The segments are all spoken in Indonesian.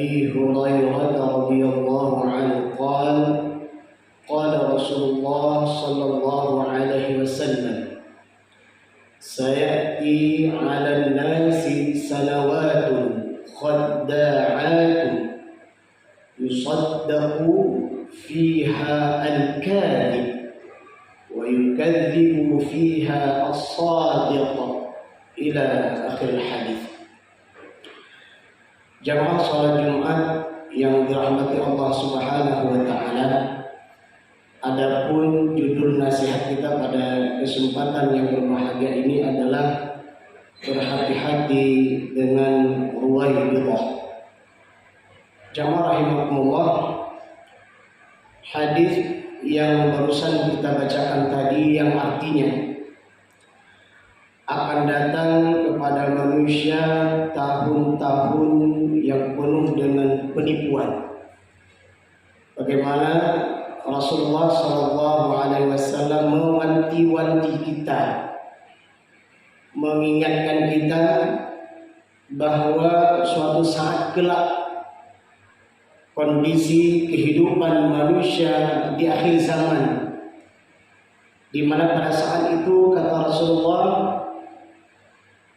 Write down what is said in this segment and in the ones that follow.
أبي هريرة رضي الله عنه قال قال رسول الله صلى الله عليه وسلم سيأتي على الناس سنوات خداعات يصدق فيها الكاذب ويكذب فيها الصادق إلى آخر الحديث. Jamaah salat Jumat yang dirahmati Allah Subhanahu wa taala. Adapun judul nasihat kita pada kesempatan yang berbahagia ini adalah berhati-hati dengan ruwaidah. Jamaah rahimakumullah, hadis yang barusan kita bacakan tadi yang artinya akan datang kepada manusia tahun-tahun yang penuh dengan penipuan. Bagaimana Rasulullah SAW mewanti-wanti kita, mengingatkan kita bahwa suatu saat kelak kondisi kehidupan manusia di akhir zaman, di mana pada saat itu kata Rasulullah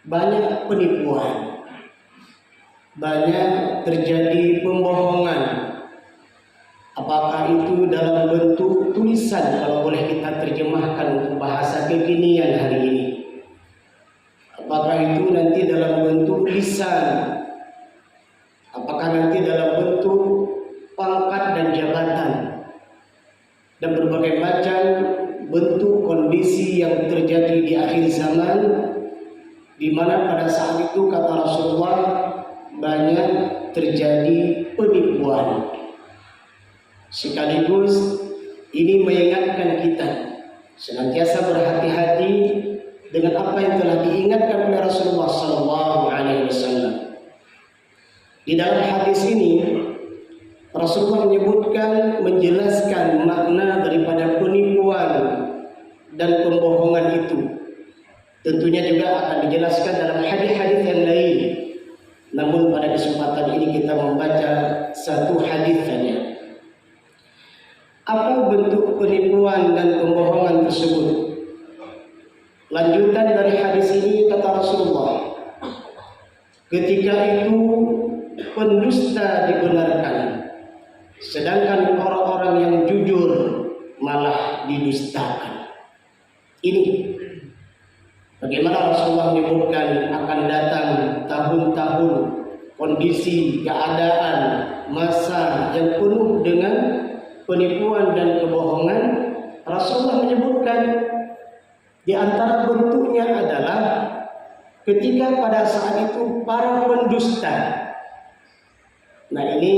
banyak penipuan, banyak terjadi pembohongan. Apakah itu dalam bentuk tulisan, kalau boleh kita terjemahkan untuk bahasa kekinian hari ini? Apakah itu nanti dalam bentuk lisan? Apakah nanti dalam bentuk pangkat dan jabatan? Dan berbagai macam bentuk kondisi yang terjadi di akhir zaman, di mana pada saat itu kata Rasulullah banyak terjadi penipuan. Sekaligus ini mengingatkan kita senantiasa berhati-hati dengan apa yang telah diingatkan oleh Rasulullah SAW. Di dalam hadis ini Rasulullah menyebutkan, menjelaskan makna daripada penipuan dan pembohongan itu. Tentunya juga akan dijelaskan dalam hadis-hadis yang lain. Namun pada kesempatan ini kita membaca satu hadis saja. Apa bentuk penipuan dan pembohongan tersebut? Lanjutan dari hadis ini kata Rasulullah, ketika itu pendusta dibenarkan, sedangkan orang-orang yang jujur malah didustakan. Ini bagaimana Rasulullah menyebutkan akan datang tahun-tahun kondisi, keadaan, masa yang penuh dengan penipuan dan kebohongan. Rasulullah menyebutkan di antara bentuknya adalah ketika pada saat itu para pendusta. Nah, ini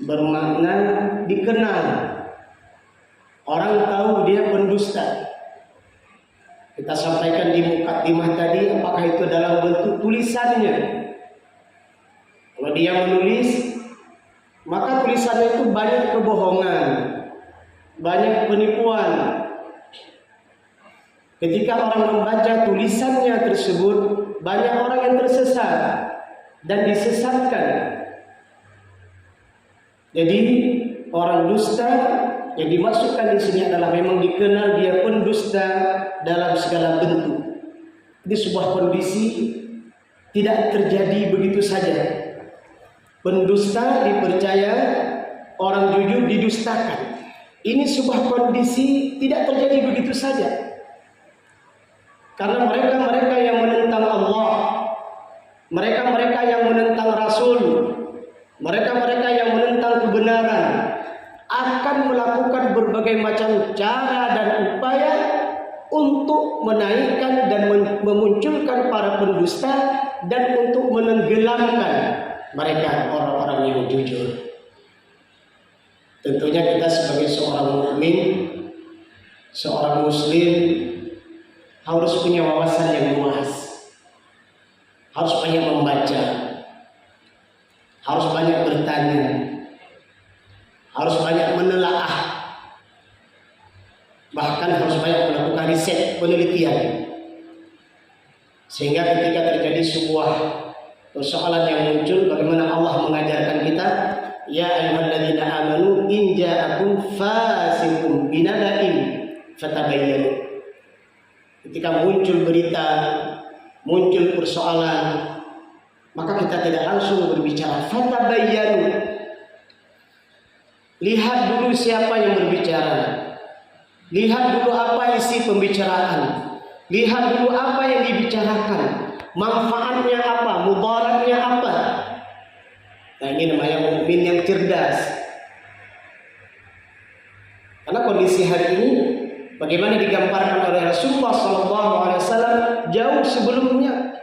bermakna dikenal. Orang tahu dia pendusta. Kita sampaikan di mukadimah tadi, apakah itu dalam bentuk tulisannya. Kalau dia menulis, maka tulisannya itu banyak kebohongan, banyak penipuan. Ketika orang membaca tulisannya tersebut, banyak orang yang tersesat dan disesatkan. Jadi orang dusta yang dimasukkan di sini adalah memang dikenal dia pendusta dalam segala bentuk. Ini sebuah kondisi tidak terjadi begitu saja. Pendusta dipercaya, orang jujur didustakan. Ini sebuah kondisi tidak terjadi begitu saja. Karena mereka-mereka yang menentang Allah, mereka-mereka yang menentang Rasul, mereka-mereka yang menentang kebenaran akan melakukan berbagai macam cara dan upaya untuk menaikkan dan memunculkan para pendusta dan untuk menenggelamkan mereka orang-orang yang jujur. Tentunya kita sebagai seorang mukmin, seorang muslim harus punya wawasan yang luas. Harus banyak membaca. Harus banyak bertanya. Harus banyak menelaah. Bahkan harus banyak melakukan riset, penelitian. Sehingga ketika terjadi sebuah Persoalan yang muncul bagaimana Allah mengajarkan kita, ya ayyuhalladzina amanu in ja'akum fasiqun binaba'in fatabayyanu. Ketika muncul berita, muncul persoalan, maka kita tidak langsung berbicara. Fatabayyanu. Lihat dulu siapa yang berbicara. Lihat dulu apa isi pembicaraan. Lihat dulu apa yang dibicarakan. Manfaatnya apa, mudaratnya apa. Nah, ini namanya mukmin yang cerdas. Karena kondisi hari ini bagaimana digambarkan oleh Rasulullah SAW jauh sebelumnya,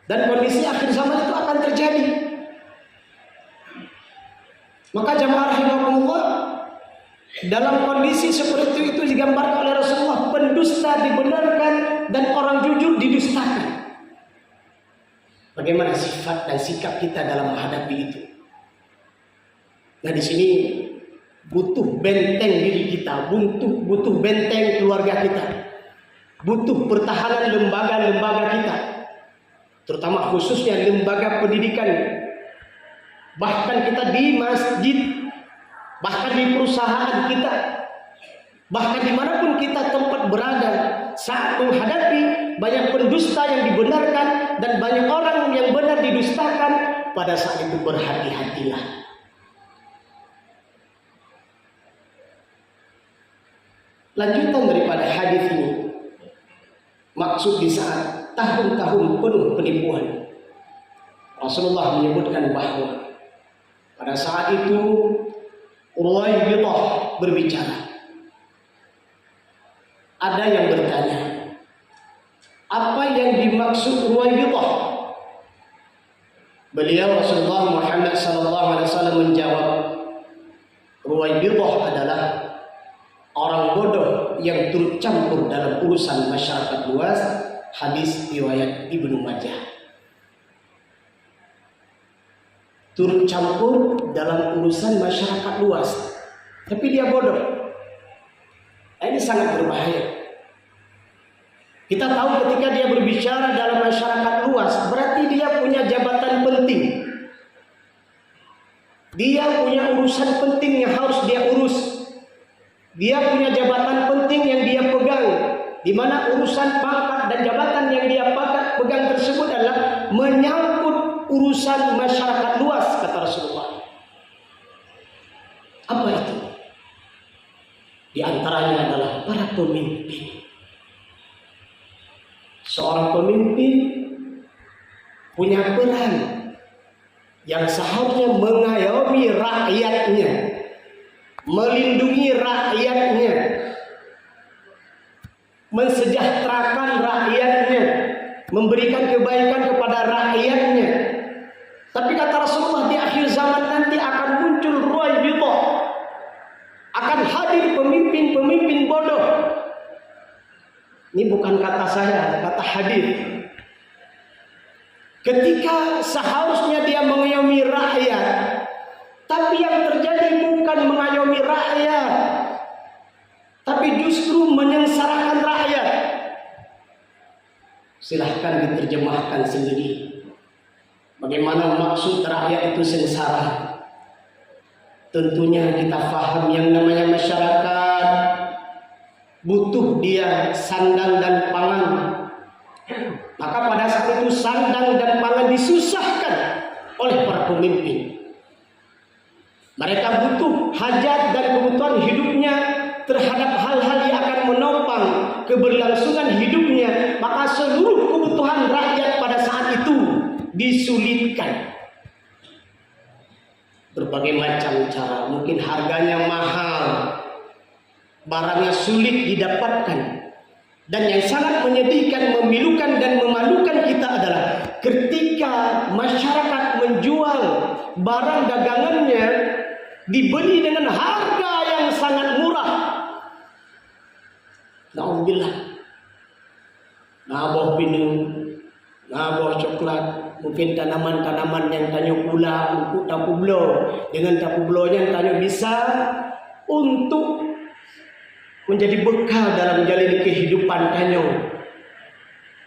dan kondisi akhir zaman itu akan terjadi. Maka jamaah rahimakumullah, dalam kondisi seperti itu digambarkan oleh Rasulullah, pendusta dibenarkan dan orang jujur didustakan. Bagaimana sifat dan sikap kita dalam menghadapi itu? Nah, di sini butuh benteng diri kita, butuh benteng keluarga kita, butuh pertahanan lembaga-lembaga kita, terutama khususnya lembaga pendidikan, bahkan kita di masjid, bahkan di perusahaan kita, bahkan dimanapun kita tempat berada, saat menghadapi banyak pendusta yang dibenarkan dan banyak orang yang benar didustakan, pada saat itu berhati-hatilah. Lanjutan daripada hadis ini, maksud di saat tahun-tahun penuh penipuan, Rasulullah menyebutkan bahwa pada saat itu Urwaibithah berbicara. Ada yang bertanya, apa yang dimaksud Urwaibithah? Beliau Rasulullah Muhammad SAW menjawab, Urwaibithah adalah orang bodoh yang turut campur dalam urusan masyarakat luas. Hadis riwayat Ibnu Majah. Turut campur dalam urusan masyarakat luas, tapi dia bodoh. Ini sangat berbahaya. Kita tahu ketika dia berbicara dalam masyarakat luas, berarti dia punya jabatan penting. Dia punya urusan penting yang harus dia urus. Dia punya jabatan penting yang dia pegang, di mana urusan pangkat dan jabatan yang dia pegang tersebut adalah menyangkut urusan masyarakat luas, kata Rasulullah. Apa itu? Di antaranya adalah para pemimpin. Seorang pemimpin punya peran yang seharusnya mengayomi rakyatnya, melindungi rakyatnya, mensejahterakan rakyatnya, memberikan kebaikan kepada rakyatnya. Tapi kata Rasulullah, di akhir zaman nanti akan muncul Urwaibithah, akan hadir pemimpin-pemimpin bodoh. Ini bukan kata saya, kata hadis. Ketika seharusnya dia mengayomi rakyat, tapi yang terjadi bukan mengayomi rakyat, tapi justru menyengsarakan rakyat. Silahkan diterjemahkan sendiri. Bagaimana maksud rakyat itu sengsara? Tentunya kita paham yang namanya masyarakat butuh dia sandang dan pangan. Maka pada saat itu sandang dan pangan disusahkan oleh para pemimpin. Mereka butuh hajat dan kebutuhan hidupnya terhadap hal-hal yang akan menopang keberlangsungan hidupnya. Maka seluruh kebutuhan rakyat pada saat itu disulitkan. Berbagai macam cara, mungkin harganya mahal, barangnya sulit didapatkan. Dan yang sangat menyedihkan, memilukan dan memalukan kita adalah ketika masyarakat menjual barang dagangannya dibeli dengan harga yang sangat murah. Na'udzubillah. Naboh minum, naboh coklat, mungkin tanaman-tanaman yang tanyo pula untuk tapublo, dengan tapublonya tanyo bisa untuk menjadi bekal dalam menjalani kehidupan tanyo.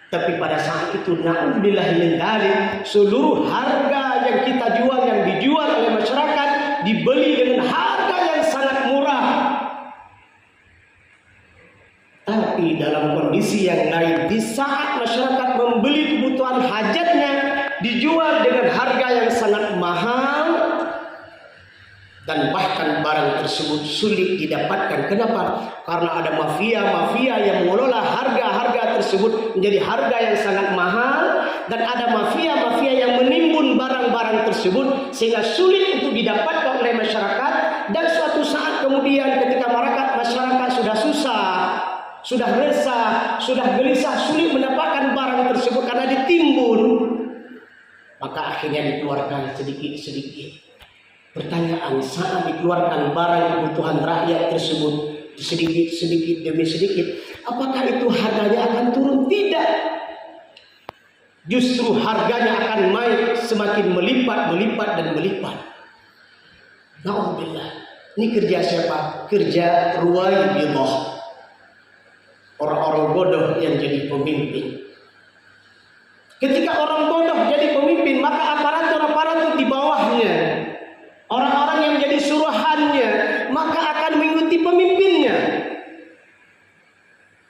Tapi pada saat itu na'udzubillah min dzalik, seluruh harga yang kita jual, yang dijual oleh masyarakat, dibeli dengan harga yang sangat murah. Tapi dalam kondisi yang lain, di saat masyarakat membeli kebutuhan hajatnya, dijual dengan harga yang sangat mahal, dan bahkan barang tersebut sulit didapatkan. Kenapa? Karena ada mafia-mafia yang mengelola harga-harga tersebut menjadi harga yang sangat mahal, dan ada mafia-mafia yang menimbun barang-barang tersebut sehingga sulit untuk didapatkan oleh masyarakat. Dan suatu saat kemudian ketika masyarakat sudah susah, sudah resah, sudah gelisah, sulit mendapatkan barang tersebut karena ditimbun, maka akhirnya dikeluarkan sedikit-sedikit. Pertanyaan, saat dikeluarkan barang kebutuhan rakyat tersebut sedikit-sedikit demi sedikit, apakah itu harganya akan turun? Tidak. Justru harganya akan naik, semakin melipat dan melipat. Na'udzubillah. Ini kerja siapa? Kerja Ruwaibidah, orang-orang bodoh yang jadi pemimpin. Ketika orang bodoh jadi pemimpin, maka aparatur di bawahnya, orang-orang yang menjadi suruhannya, maka akan mengikuti pemimpinnya.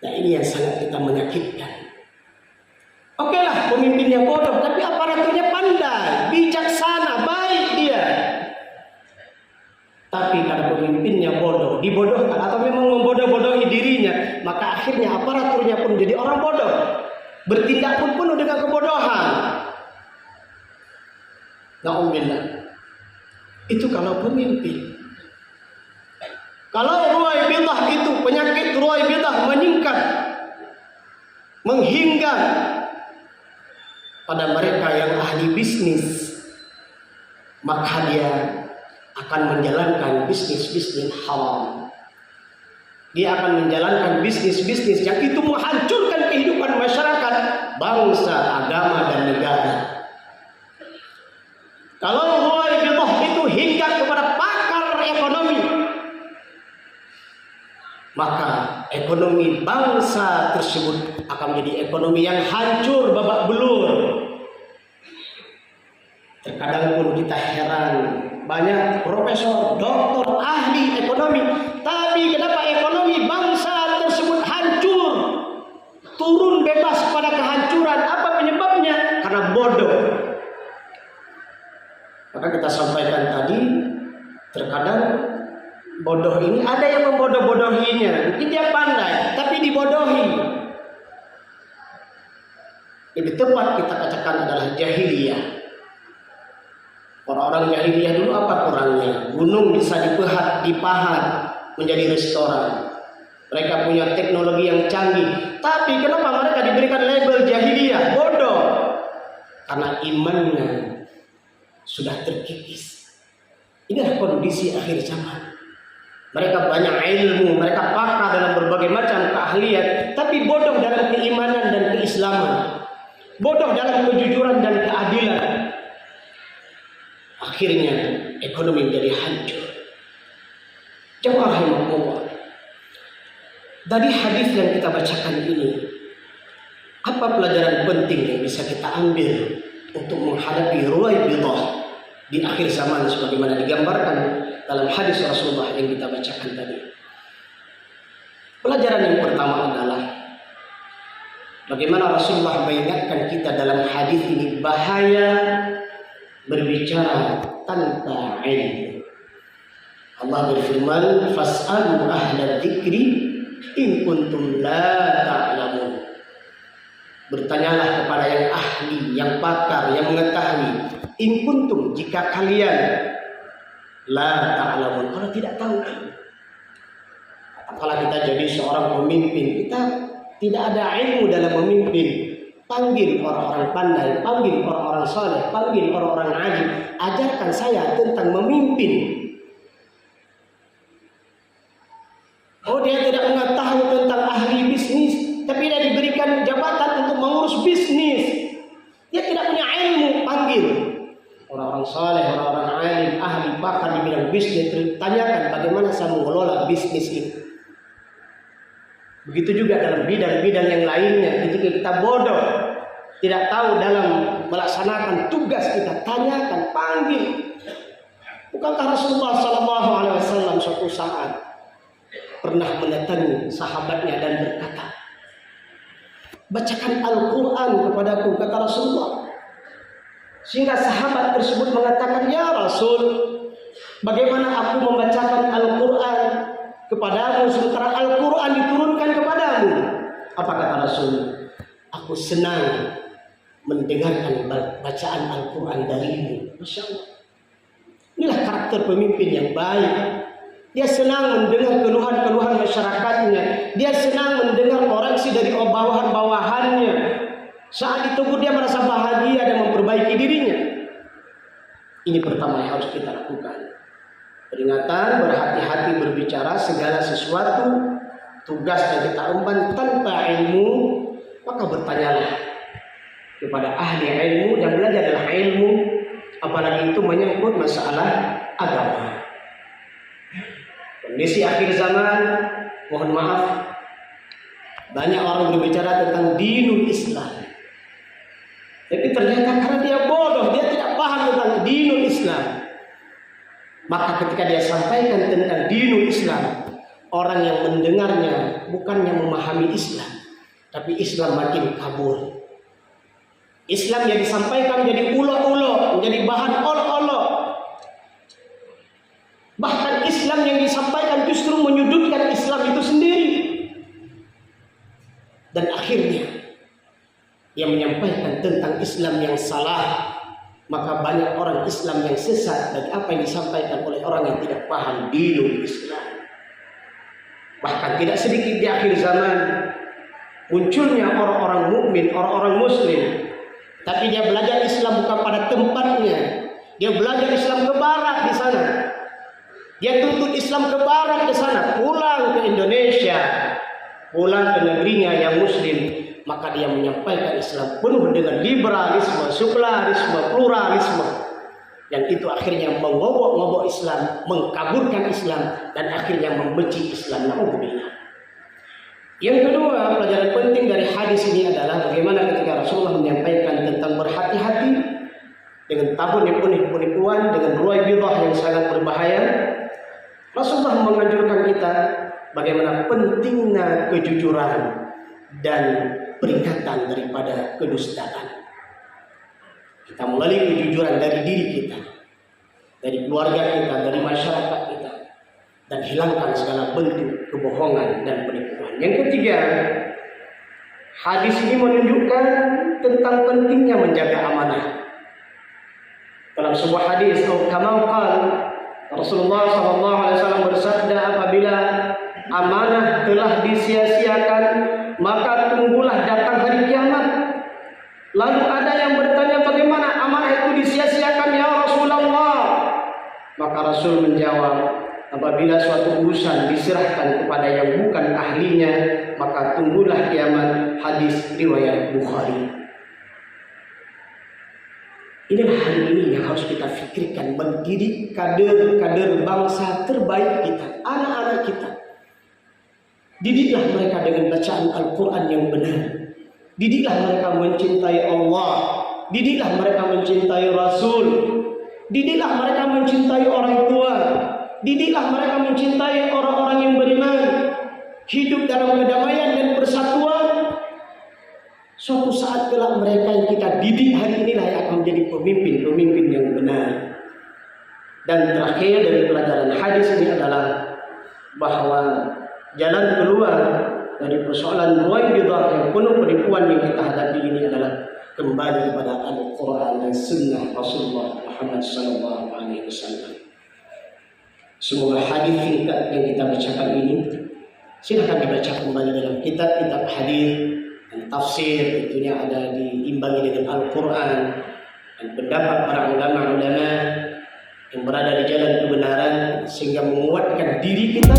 Nah, ini yang sangat kita menyakitkan. Oke lah, pemimpinnya bodoh, tapi aparaturnya pandai, bijaksana, baik dia. Tapi kalau pemimpinnya bodoh, dibodohkan atau memang membodoh-bodohi dirinya, maka akhirnya aparaturnya pun menjadi orang bodoh, bertindak pun penuh dengan kebodohan. Na'udzubillah. Itu kalau pemimpin. Kalau Ruwaibidah itu, penyakit Ruwaibidah meningkat, menghingga pada mereka yang ahli bisnis, maka dia akan menjalankan bisnis-bisnis haram. Dia akan menjalankan bisnis-bisnis yang itu menghancurkan kehidupan masyarakat, bangsa, agama, dan negara. Kalau Ruwaibidah itu hingga kepada pakar ekonomi, maka ekonomi bangsa tersebut akan menjadi ekonomi yang hancur babak belur. Terkadang pun kita heran, banyak profesor, doktor, ahli ekonomi, tapi kenapa ekonomi bangsa tersebut hancur, turun bebas pada kehancuran? Apa penyebabnya? Karena bodoh. Maka kita sampaikan tadi, terkadang bodoh ini ada yang membodoh-bodohinya. Mungkin dia pandai, tapi dibodohi. Lebih tepat kita katakan adalah jahiliyah. Orang-orang jahiliyah dulu apa kurangnya? Gunung bisa dipahat menjadi restoran. Mereka punya teknologi yang canggih. Tapi kenapa mereka diberikan label jahiliyah? Bodoh. Karena imannya sudah terkikis. Inilah kondisi akhir zaman. Mereka banyak ilmu, mereka pakar dalam berbagai macam keahlian, tapi bodoh dalam keimanan dan keislaman, bodoh dalam kejujuran dan keadilan. Akhirnya ekonomi menjadi hancur. Jemaah rahimahullah, dari hadis yang kita bacakan ini, apa pelajaran penting yang bisa kita ambil untuk menghadapi Ruwaibidah di akhir zaman sebagaimana digambarkan dalam hadis Rasulullah yang kita bacakan tadi? Pelajaran yang pertama adalah bagaimana Rasulullah mengingatkan kita dalam hadis ini bahaya berbicara tanpa ilmu. Allah berfirman, "Fas'alu ahla dzikri in kuntum la ta'lamun." Bertanyalah kepada yang ahli, yang pakar, yang mengetahui. In kuntum, jika kalian la ta'lamun, kalau tidak tahu. Kalau kita jadi seorang pemimpin, kita tidak ada ilmu dalam memimpin. Panggil orang-orang pandai, panggil orang-orang saleh, panggil orang-orang alim, ajarkan saya tentang memimpin. Oh, dia tidak mengetahui tentang ahli bisnis, tapi dia diberikan jabatan untuk mengurus bisnis. Dia tidak punya ilmu, panggil orang-orang saleh, orang-orang alim, ahli pakar di bidang bisnis, tanyakan bagaimana saya mengelola bisnis ini. Begitu juga dalam bidang-bidang yang lainnya. Ketika kita bodoh, tidak tahu dalam melaksanakan tugas, kita tanyakan, panggil. Bukankah Rasulullah SAW suatu saat pernah mendatangi sahabatnya dan berkata, bacakan Al-Quran kepadaku, kata Rasulullah. Sehingga sahabat tersebut mengatakan, ya Rasul, bagaimana aku membacakan Al-Quran kepadamu sementara Al-Quran diturunkan kepadamu? Apa kata Rasul? Aku senang mendengarkan bacaan Al-Quran darimu. Masya Allah. Inilah karakter pemimpin yang baik. Dia senang mendengar keluhan-keluhan masyarakatnya. Dia senang mendengar koreksi dari bawahan-bawahannya. Saat itu dia merasa bahagia dan memperbaiki dirinya. Ini pertama yang harus kita lakukan. Peringatan, berhati-hati berbicara segala sesuatu. Tugas yang kita emban tanpa ilmu, maka bertanyalah kepada ahli ilmu dan belajar adalah ilmu. Apalagi itu menyangkut masalah agama. Kondisi akhir zaman, mohon maaf, banyak orang berbicara tentang dinul Islam. Tapi ternyata karena dia bodoh, dia tidak paham tentang dinul Islam. Maka ketika dia sampaikan tentang dinul Islam, orang yang mendengarnya bukannya memahami Islam, tapi Islam makin kabur. Islam yang disampaikan menjadi ulo-ulo, menjadi bahan olok-olok. Bahkan Islam yang disampaikan justru menyudutkan Islam itu sendiri. Dan akhirnya dia menyampaikan tentang Islam yang salah. Maka banyak orang Islam yang sesat dari apa yang disampaikan oleh orang yang tidak paham dinul Islam. Bahkan tidak sedikit di akhir zaman munculnya orang-orang mukmin, orang-orang muslim, tapi dia belajar Islam bukan pada tempatnya. Dia belajar Islam ke barat di sana. Dia tuntut Islam ke barat di sana. Pulang ke Indonesia, pulang ke negerinya yang muslim, maka dia menyampaikan Islam penuh dengan liberalisme, sekularisme, pluralisme. Yang itu akhirnya mengobok-ngobok Islam, mengkaburkan Islam, dan akhirnya membenci Islam. Na'udzubillah. Yang kedua, pelajaran penting dari hadis ini adalah bagaimana ketika Rasulullah menyampaikan tentang berhati-hati dengan tabun yang penipuan, dengan ruai bidah yang sangat berbahaya. Rasulullah menganjurkan kita bagaimana pentingnya kejujuran dan peringatan daripada kedustaan. Kita mulai kejujuran dari diri kita, dari keluarga kita, dari masyarakat kita, dan hilangkan segala bentuk kebohongan dan penipuan. Yang ketiga, hadis ini menunjukkan tentang pentingnya menjaga amanah. Dalam sebuah hadis, Rasulullah SAW bersabda, apabila amanah telah disia-siakan, maka tunggulah datang hari kiamat. Lalu ada yang bertanya, bagaimana amanah itu disia-siakan ya Rasulullah? Maka Rasul menjawab, apabila suatu urusan diserahkan kepada yang bukan ahlinya, maka tunggulah kiamat. Hadis riwayat Bukhari. Inilah hari ini yang harus kita fikirkan, mendidik kader-kader bangsa terbaik kita, anak-anak kita. Didiklah mereka dengan bacaan Al-Quran yang benar. Didiklah mereka mencintai Allah. Didiklah mereka mencintai Rasul. Didiklah mereka mencintai orang tua. Didiklah mereka mencintai orang-orang yang beriman. Hidup dalam kedamaian dan persatuan. Suatu saat kelak mereka yang kita didik hari inilah yang akan menjadi pemimpin-pemimpin yang benar. Dan terakhir dari pelajaran hadis ini adalah bahwa jalan keluar dari persoalan ruai bidah yang penuh penipuan yang kita hadapi ini adalah kembali kepada Al-Quran dan Sunnah Rasulullah Muhammad SAW. Semoga hadis singkat yang kita bacakan ini silakan dibaca kembali dalam kitab-kitab hadis dan tafsir, tentunya ada diimbangi dengan Al-Quran dan pendapat para ulama-ulama yang berada di jalan kebenaran sehingga menguatkan diri kita